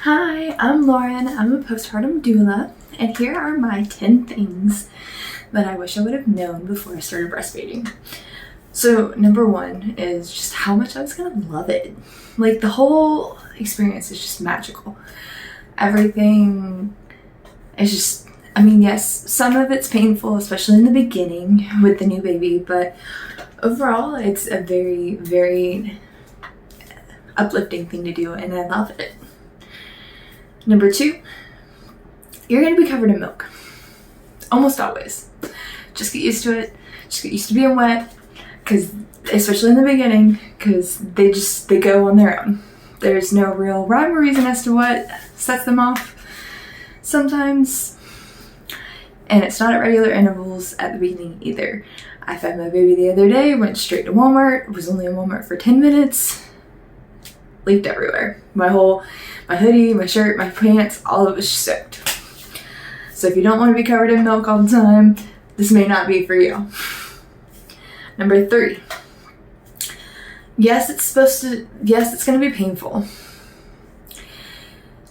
Hi, I'm Lauren. I'm a postpartum doula, and here are my 10 things that I wish I would have known before I started breastfeeding. So, number one is just how much I was gonna love it. Like, the whole experience is just magical. Everything is just, yes, some of it's painful, especially in the beginning with the new baby, but overall, it's a very, very uplifting thing to do, and I love it. Number two, you're going to be covered in milk. Almost always. Just get used to it. Just get used to being wet, because especially in the beginning, because they go on their own. There's no real rhyme or reason as to what sets them off sometimes, and it's not at regular intervals at the beginning either. I fed my baby the other day, went straight to Walmart, was only in Walmart for 10 minutes, leaked everywhere. My hoodie, my shirt, my pants, all of it was soaked. So if you don't want to be covered in milk all the time, this may not be for you. Number three. Yes, it's going to be painful.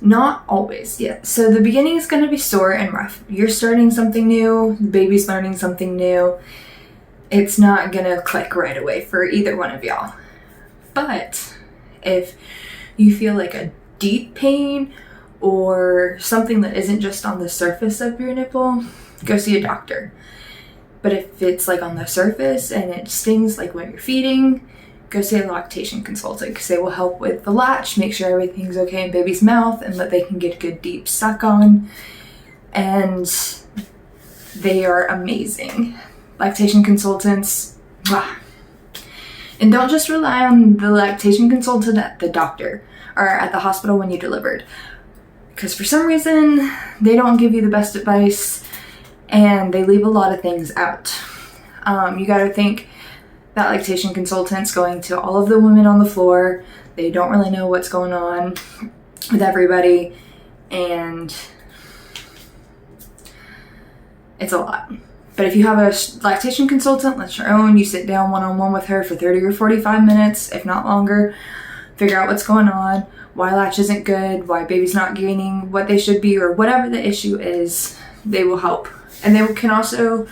Not always, yeah. So the beginning is going to be sore and rough. You're starting something new, the baby's learning something new. It's not going to click right away for either one of y'all. But if you feel like a deep pain or something that isn't just on the surface of your nipple, go see a doctor. But if it's like on the surface and it stings like when you're feeding, go see a lactation consultant, because they will help with the latch, make sure everything's okay in baby's mouth and that they can get a good deep suck on. And they are amazing. Lactation consultants, wow. And don't just rely on the lactation consultant at the doctor or at the hospital when you delivered, because for some reason they don't give you the best advice and they leave a lot of things out. You got to think that lactation consultant's going to all of the women on the floor. They don't really know what's going on with everybody, and it's a lot. But if you have a lactation consultant, that's your own. You sit down one-on-one with her for 30 or 45 minutes, if not longer. Figure out what's going on, why latch isn't good, why baby's not gaining what they should be, or whatever the issue is. They will help. And they can also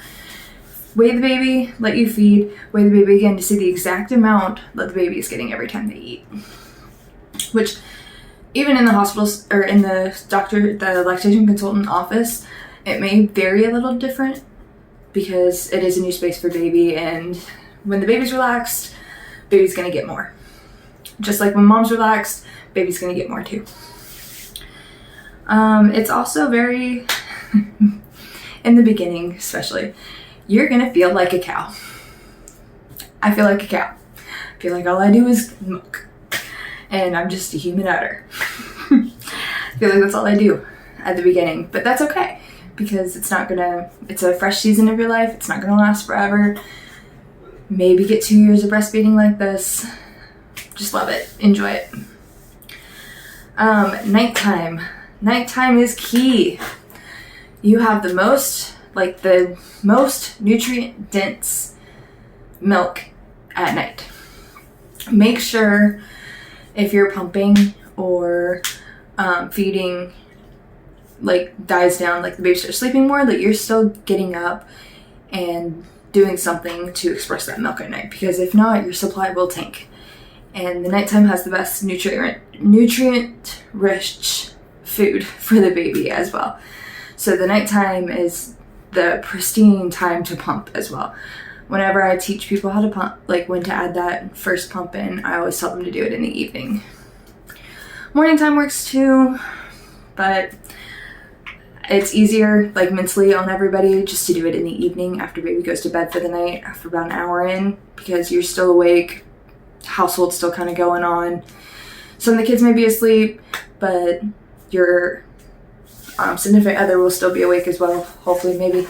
weigh the baby, let you feed, weigh the baby again to see the exact amount that the baby is getting every time they eat. Which, even in the hospitals, or in the lactation consultant office, it may vary a little different, because it is a new space for baby, and when the baby's relaxed, baby's gonna get more. Just like when mom's relaxed, baby's gonna get more too. It's also very, in the beginning especially, you're gonna feel like a cow. I feel like a cow. I feel like all I do is milk, and I'm just a human udder. I feel like that's all I do at the beginning, but that's okay, because it's a fresh season of your life. It's not gonna last forever. Maybe get 2 years of breastfeeding like this. Just love it, enjoy it. Nighttime. Nighttime is key. You have the most nutrient dense milk at night. Make sure if you're pumping or feeding dies down, like the baby starts sleeping more, that you're still getting up and doing something to express that milk at night, because if not, your supply will tank. And the nighttime has the best nutrient rich food for the baby as well. So the nighttime is the pristine time to pump as well. Whenever I teach people how to pump, like when to add that first pump in, I always tell them to do it in the evening. Morning time works too, but it's easier, like mentally on everybody, just to do it in the evening after baby goes to bed for the night, after about an hour in, because you're still awake, household's still kind of going on. Some of the kids may be asleep, but your significant other will still be awake as well, hopefully, maybe.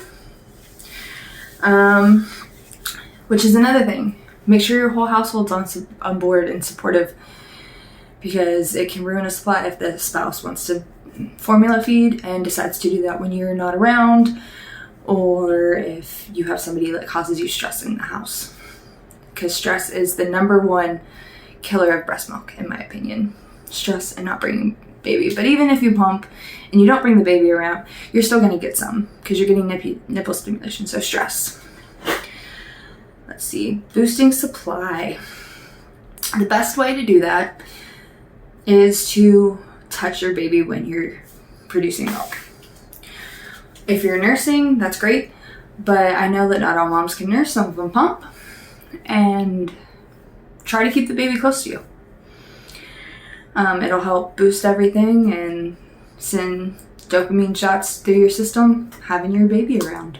Which is another thing. Make sure your whole household's on board and supportive, because it can ruin a supply if the spouse wants to formula feed and decides to do that when you're not around, or if you have somebody that causes you stress in the house, because stress is the number one killer of breast milk, in my opinion. Stress and not bringing baby. But even if you pump and you don't bring the baby around, you're still going to get some because you're getting nipple stimulation, so stress. Let's see, boosting supply. The best way to do that is to touch your baby when you're producing milk. If you're nursing, that's great, but I know that not all moms can nurse. Some of them pump, and try to keep the baby close to you. It'll help boost everything and send dopamine shots through your system having your baby around.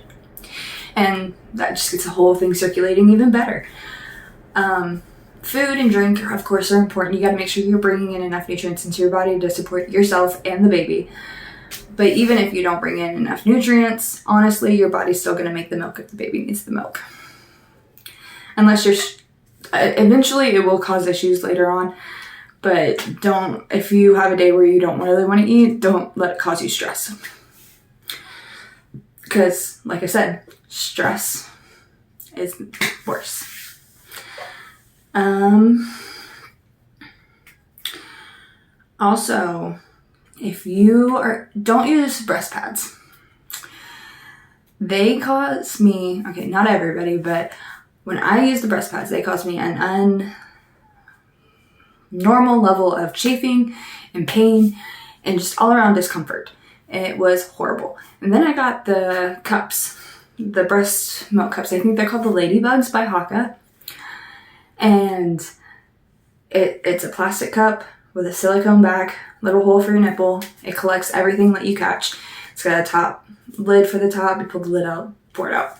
And that just gets the whole thing circulating even better. Food and drink, of course, are important. You got to make sure you're bringing in enough nutrients into your body to support yourself and the baby. But even if you don't bring in enough nutrients, honestly, your body's still going to make the milk if the baby needs the milk. Unless you're... eventually, it will cause issues later on. But don't... if you have a day where you don't really want to eat, don't let it cause you stress. Because, like I said, stress is worse. Also, if you don't use breast pads. They cause me, okay, not everybody, but when I use the breast pads, they cause me an normal level of chafing and pain and just all around discomfort. It was horrible. And then I got the cups, the breast milk cups. I think they're called the Ladybugs by Haka. And it's a plastic cup with a silicone back, little hole for your nipple. It collects everything that you catch. It's got a top lid for the top. You pull the lid out, pour it out.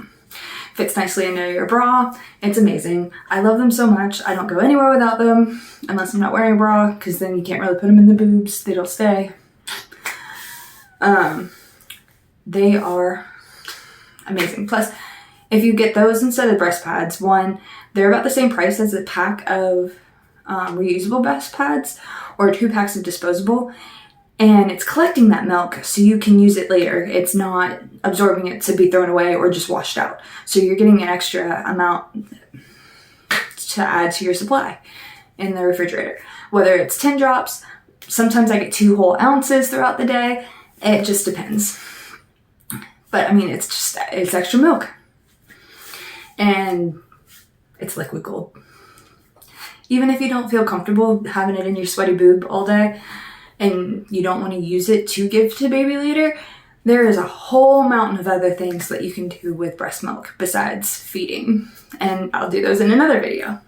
Fits nicely into your bra. It's amazing. I love them so much. I don't go anywhere without them unless I'm not wearing a bra, because then you can't really put them in the boobs. They don't stay. They are amazing. Plus, if you get those instead of breast pads, one, they're about the same price as a pack of reusable breast pads or 2 packs of disposable, and it's collecting that milk so you can use it later. It's not absorbing it to be thrown away or just washed out. So you're getting an extra amount to add to your supply in the refrigerator. Whether it's 10 drops, sometimes I get 2 whole ounces throughout the day. It just depends. But I mean, it's extra milk. And it's liquid gold. Even if you don't feel comfortable having it in your sweaty boob all day and you don't want to use it to give to baby later, there is a whole mountain of other things that you can do with breast milk besides feeding. And I'll do those in another video.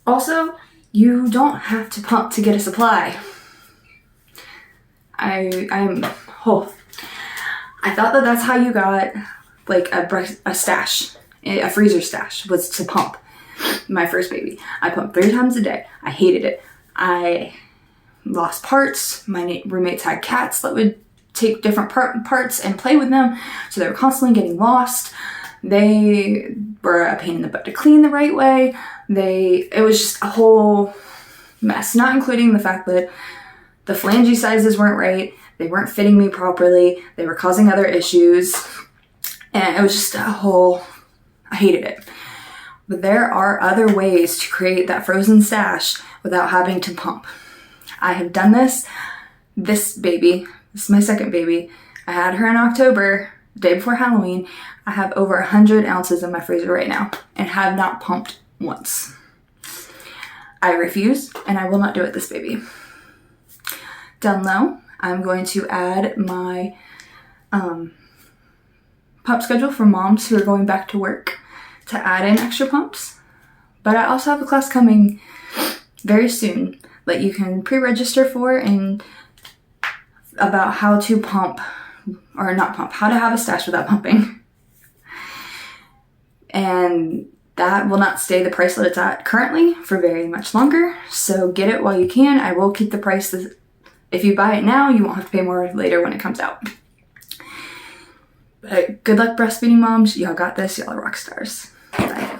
Also, you don't have to pump to get a supply. I thought that that's how you got like a stash, a freezer stash, was to pump. My first baby, I pumped 3 times a day. I hated it. I lost parts. My roommates had cats that would take different parts and play with them, so they were constantly getting lost. They were a pain in the butt to clean the right way. It was just a whole mess, not including the fact that the flange sizes weren't right. They weren't fitting me properly. They were causing other issues. And it was just I hated it. But there are other ways to create that frozen stash without having to pump. I have done this. This baby, this is my second baby. I had her in October, the day before Halloween. I have over 100 ounces in my freezer right now and have not pumped once. I refuse, and I will not do it this baby. Down low, I'm going to add my pump schedule for moms who are going back to work to add in extra pumps. But I also have a class coming very soon that you can pre-register for, and about how to pump, or not pump, how to have a stash without pumping. And that will not stay the price that it's at currently for very much longer. So get it while you can. I will keep the price. If you buy it now, you won't have to pay more later when it comes out. But good luck breastfeeding moms. Y'all got this. Y'all are rock stars. Bye.